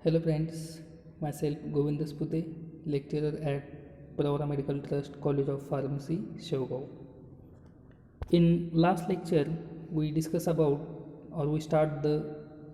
Hello friends, myself Govind Spute, lecturer at Pravara Medical Trust College of Pharmacy, Shevgaon. In last lecture, we discuss about or we start the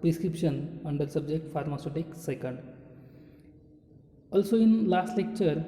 prescription under subject pharmaceutics second. Also in last lecture,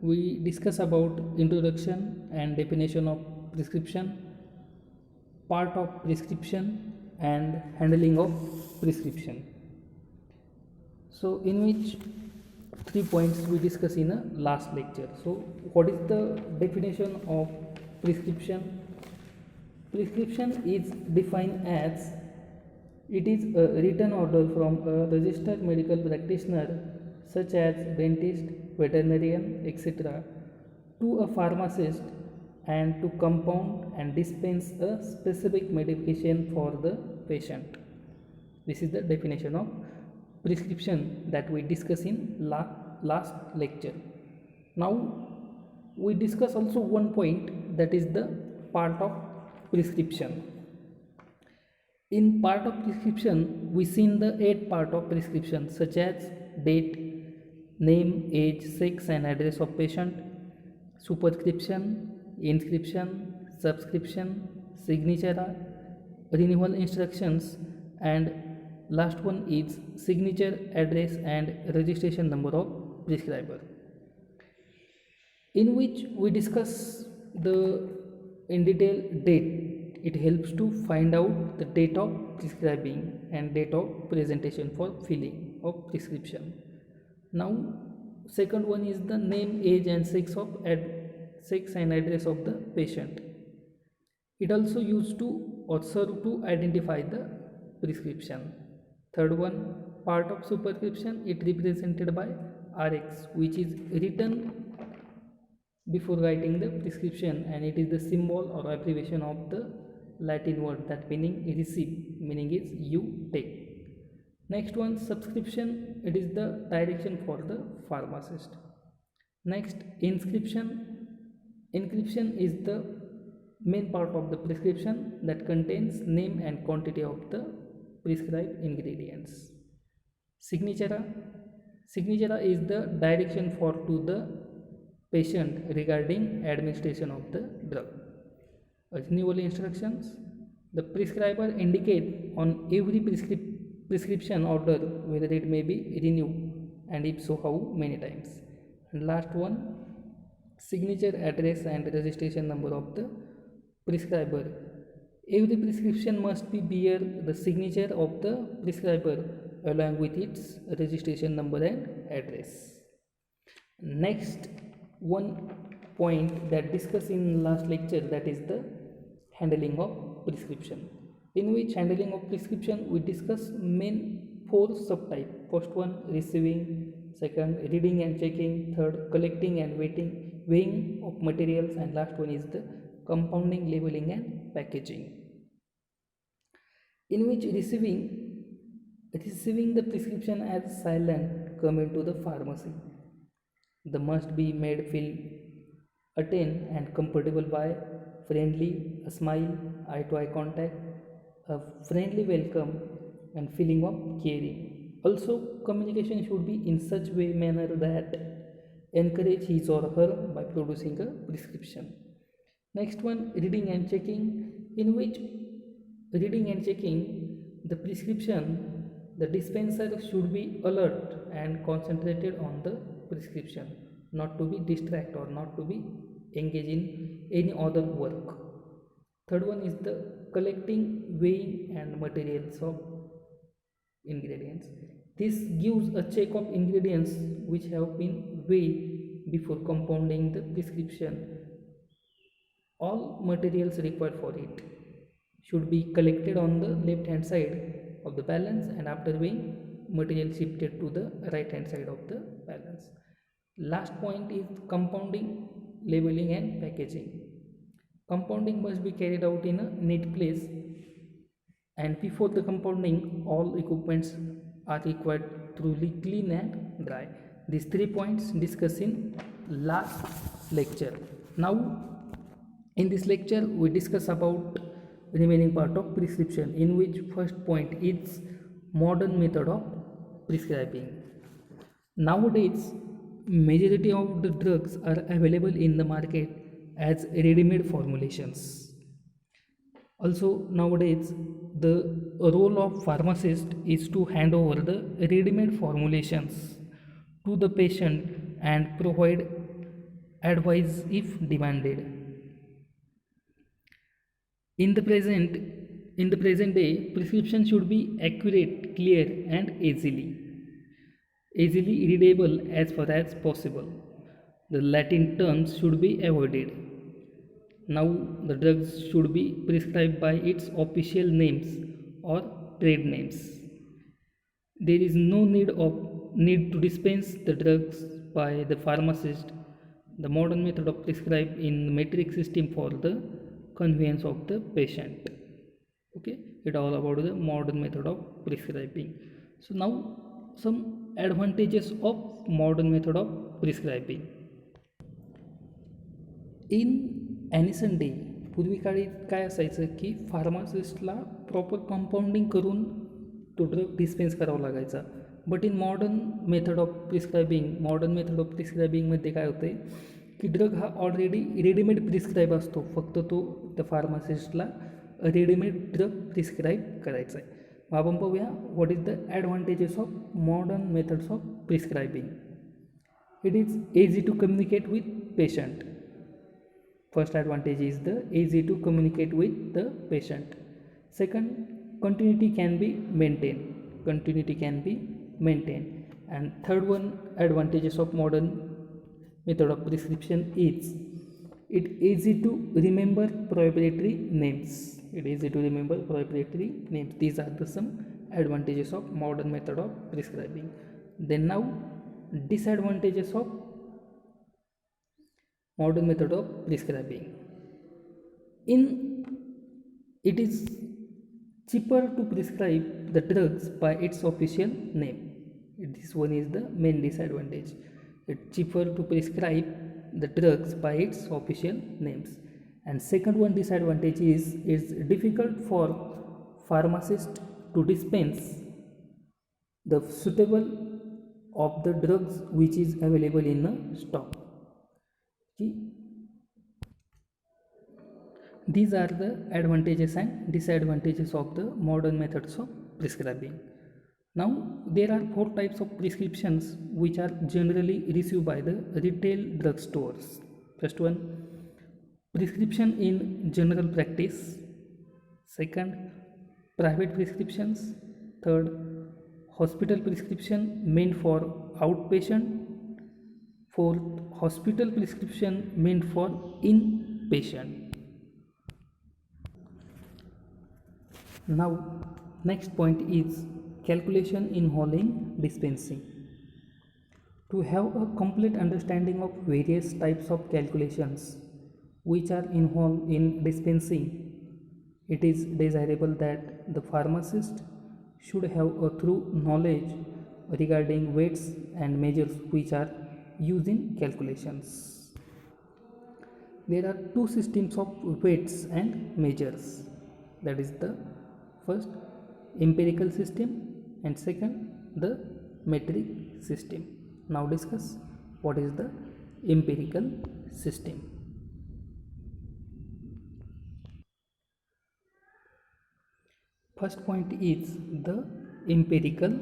we discuss about introduction and definition of prescription, part of prescription and handling of prescription. So in which 3 points we discuss in a last lecture. So what is the definition of prescription? Prescription is defined as it is a written order from a registered medical practitioner such as dentist, veterinarian, etc. to a pharmacist and to compound and dispense a specific medication for the patient. This is the definition of prescription that we discuss in last lecture. Now we discuss also one point, that is the part of prescription. In part of prescription we seen the 8 part of prescription such as date, name, age, sex and address of patient, superscription, inscription, subscription, signature, renewal instructions, and last one is signature, address and registration number of prescriber, in which we discuss the in detail date. It helps to find out the date of prescribing and date of presentation for filling of prescription. Now second one is the name, age and sex and address of the patient. It also used to or serve to identify the prescription. Third one, part of superscription, it represented by RX, which is written before writing the prescription, and it is the symbol or abbreviation of the Latin word that meaning receive, meaning is you take. Next one, subscription, it is the direction for the pharmacist. Next, inscription. Inscription is the main part of the prescription that contains name and quantity of the prescribed ingredients. Signature. Signature is the direction for to the patient regarding administration of the drug. Renewal instructions. The prescriber indicate on every prescription order whether it may be renewed, and if so how many times. And last one, signature, address and registration number of the prescriber. Every prescription must be bear the signature of the prescriber along with its registration number and address. Next one point that discussed in last lecture, that is the handling of prescription, in which handling of prescription we discuss main 4 subtype. First one, receiving. Second, reading and checking. Third, collecting and weighing of materials, and last one is the compounding, labeling and packaging. In which receiving the prescription as silent come into the pharmacy. The must be made feel attain and comfortable by friendly, a smile, eye to eye contact, a friendly welcome and feeling of caring. Also communication should be in such way manner that encourage his or her by producing a prescription. Next one, reading and checking, in which reading and checking the prescription, the dispenser should be alert and concentrated on the prescription, not to be distracted or not to be engaged in any other work. Third one is the collecting, weighing and materials of ingredients. This gives a check of ingredients which have been weighed before compounding the prescription. All materials required for it should be collected on the left hand side of the balance, and after weighing, material shifted to the right hand side of the balance. Last point is compounding, labeling and packaging. Compounding must be carried out in a neat place, and before the compounding all equipments are required thoroughly clean and dry. These 3 points discussed in last lecture. Now in this lecture we discuss about remaining part of prescription, in which first point is modern method of prescribing. Nowadays, majority of the drugs are available in the market as ready-made formulations. Also, nowadays, the role of pharmacist is to hand over the ready-made formulations to the patient and provide advice if demanded. In the present, in the present day, prescription should be accurate, clear, and easily readable as far as possible. The Latin terms should be avoided. Now, the drugs should be prescribed by its official names or trade names. There is no need to dispense the drugs by the pharmacist. The modern method of prescribe in metric system for the convenience of the patient. Okay, it all about the modern method of prescribing. So now some advantages of modern method of prescribing. In ancient day पूर्वी काळी काय असायचं की फार्मासिस्टला proper compounding करून तो drug dispense करावा लागायचा. But in modern method of प्रिस्क्रायबिंगमध्ये काय होतं आहे की ड्रग हा ऑलरेडी रेडीमेड प्रिस्क्राईब असतो, फक्त तो त्या फार्मासिस्टला रेडीमेड ड्रग प्रिस्क्राईब करायचा आहे. आपण पाहूया what is the advantages of modern methods of प्रिस्क्रायबिंग. It is easy to communicate with patient. First advantage is the easy to communicate with the patient. Second, continuity can be maintained. And third one, advantages of modern method of prescription is it easy to remember proprietary names. These are the some advantages of modern method of prescribing. Then now, disadvantages of modern method of prescribing. It is cheaper to prescribe the drugs by its official name. This one is the main disadvantage. It's cheaper to prescribe the drugs by its official names. And second one disadvantage is it's difficult for pharmacist to dispense the suitable of the drugs which is available in the stock. These are the advantages and disadvantages of the modern methods of prescribing. Now, there are 4 types of prescriptions which are generally received by the retail drugstores. First one, prescription in general practice. Second, private prescriptions. Third, hospital prescription meant for outpatient. Fourth, hospital prescription meant for inpatient. Now, next point is calculation involving dispensing. To have a complete understanding of various types of calculations which are involved in dispensing, it is desirable that the pharmacist should have a thorough knowledge regarding weights and measures which are used in calculations. There are 2 systems of weights and measures. That is the first empirical system and second the metric system. Now discuss what is the empirical system. First point is the empirical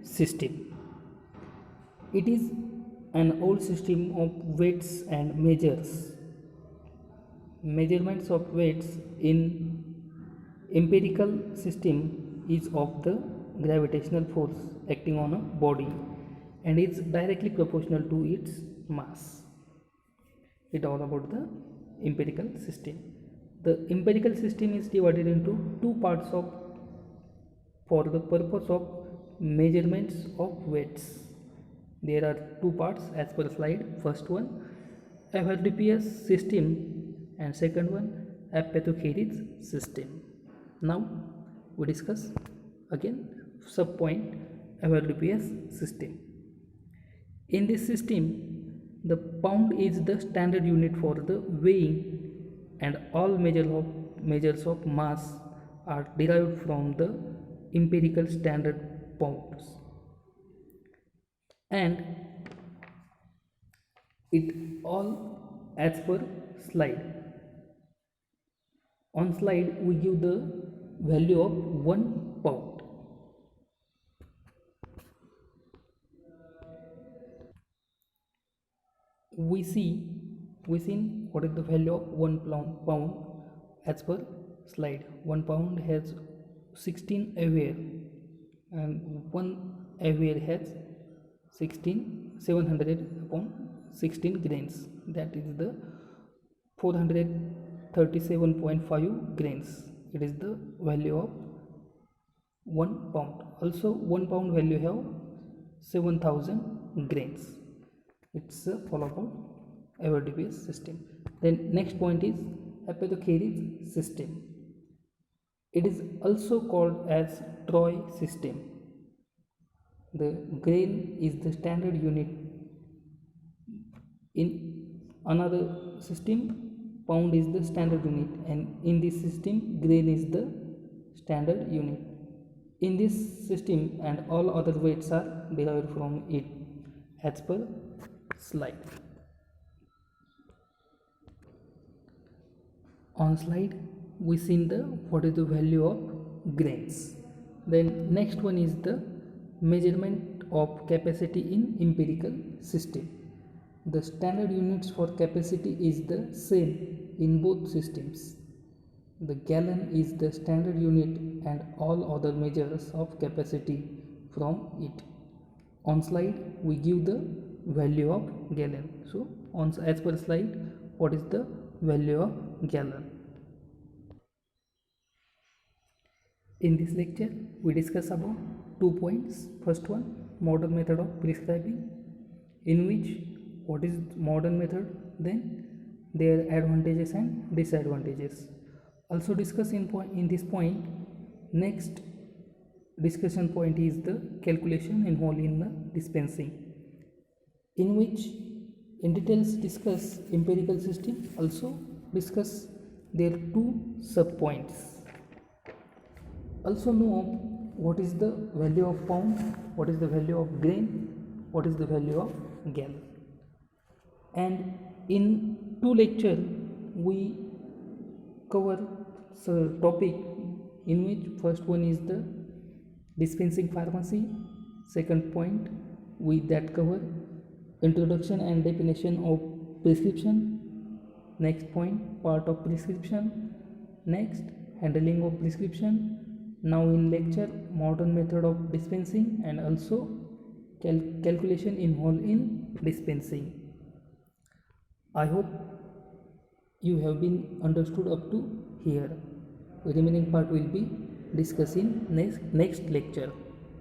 system. It is an old system of weights and measures. Measurements of weights in empirical system is of the gravitational force acting on a body and is directly proportional to its mass. It all about the empirical system. The empirical system is divided into 2 parts for the purpose of measurements of weights. There are 2 parts as per slide. First one, Apothecary system, and second one, Apothecary system. Now we discuss again subpoint Apothecary system. In this system, the pound is the standard unit for the weighing, and all measures of mass are derived from the empirical standard pounds. and it all as per slide. On slide we give the value of 1 pound. We see what is the value of 1 pound as per slide. 1 pound has 16 aware and 1 aware has 700 upon 16 grains, that is the 437.5 grains. It is the value of 1 pound. Also 1 pound value have 7000 grains. It's a follow-up average system. Then next point is Apothecary system. It is also called as Troy system. The grain is the standard unit. In another system, pound is the standard unit, and in this system grain is the standard unit. In this system and all other weights are derived from it as per slide. On slide we seen the what is the value of grains. Then next one is the measurement of capacity in empirical system. The standard units for capacity is the same in both systems. The gallon is the standard unit and all other measures of capacity from it. On slide we give the value of gallon. So as per slide, what is the value of gallon? In this lecture we discuss about 2 points. First one, modern method of prescribing, in which what is modern method, then their advantages and disadvantages. Also discuss in this point. Next discussion point is the calculation involved in the dispensing, in which in details discuss empirical system. Also discuss their 2 sub points. Also know what is the value of pound, what is the value of grain, what is the value of gallon. And in 2 lecture we cover topic, in which first one is the dispensing pharmacy. Second point we that cover introduction and definition of prescription. Next point, part of prescription. Next, handling of prescription. Now in lecture, modern method of dispensing and also calculation involved in dispensing. I hope you have been understood up to here. The remaining part will be discussed in next lecture.